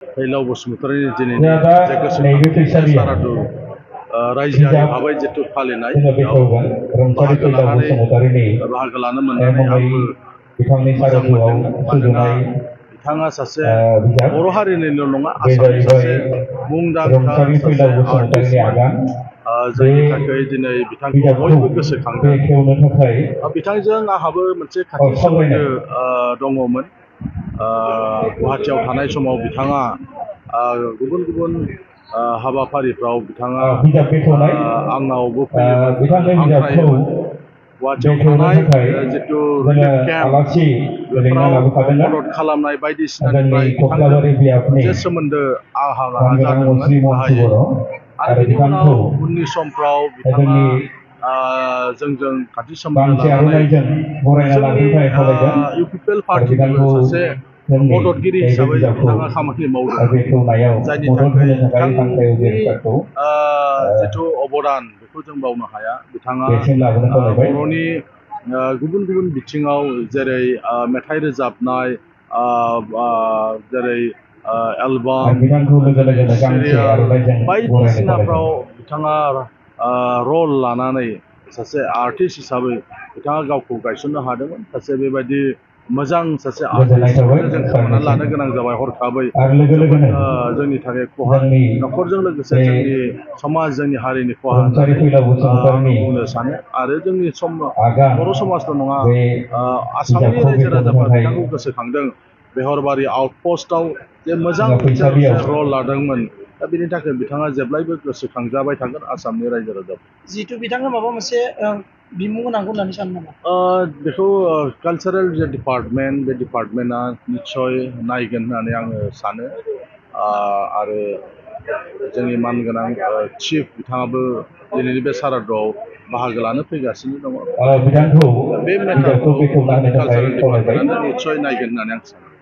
फैलाव बसुमतारीनि दिनैनि जे गोसोखांथि सारादु रायजोआरि भाबै जितु फालिनाय बाहागो लानो मोननानै आंबो मोजां मोनदों मानोना बिथाङा सासे बर' हारिनिल' नङा आसामनि सासे मुंदांखा सासे आर्टिस्टमोन जायनि थाखाय दिनै बिथांखौ बयबो गोसोखांदों बिथांजों आंहाबो मोनसे खाथि सोमोन्दो दङमोन गुवाहाटियाव थानाय समाव बिथाङा गुबुन गुबुन हाबाफारिफ्राव बिथाङा आंनावबो फैयोमोन हांख्रायोमोन गुवाहाटियाव थानाय जितु रिलिफ केम्प बेफोराव मदद खालामनाय बायदिसिनानिफ्राय बिथांजों मोनसे सोमोन्दो आंहा जादोंमोन गाहायै आरो बिनि उनाव उननि समफ्राव बिथाङा जोंजों खाथि सोमोन्दो लानानै जोंनि इउपिपिएल पार्टिनिबो सासे मददगिरि हिसाबै बिथाङा खामानि मावदोंमोन जायनि थाखाय बिथांनि जिथु अबदान बेखौ जों बावनो हाया बिथाङा बर'नि गुबुन गुबुन बिथिङाव जेरै मेथाइ रोजाबनाय जेरै एलबाम सिरियाल बायदिसिनाफ्राव बिथाङा रल लानानै सासे आर्टिस्ट हिसाबै बिथाङा गावखौ गायसननो हादोंमोन सासे बेबायदि मोजां सासे आर्टिस्टखौनो जों खोमानानै लानो गोनां जाबाय हरखाबै जोंनि थाखाय खहा न'खरजों लोगोसे जोंनि समाज जोंनि हारिनि खहा होननानै आं बुंनो सानो आरो जोंनि बर' समाजल' नङा आसामनि रायजो राजाफ्रा बिथांखौ गोसोखांदों बेहरबारि आउटपस्टआव जे मोजां मोनसे रल लादोंमोन दा बेनि थाखाय बिथाङा जेब्लायबो गोसोखांजाबाय थागोन आसामनि रायजो राजाफोर जिहेतु बिथाङा माबा मोनसे बिमुं होनांगौ होननानै सानो नामा बेखौ कालचारेल जे डिपार्टमेन्ट बे डिपार्टमेन्टआ निस्सय नायगोन होननानै आङो सानो आरो जोंनि मानगोनां चिफ बिथाङाबो दिनैनि बे सारादुआव बाहागो लानो फैगासिनो दङ बे मेटारखौ कालचारेल डिपार्टमेन्टआनो निस्सय नायगोन होननानै आं सानो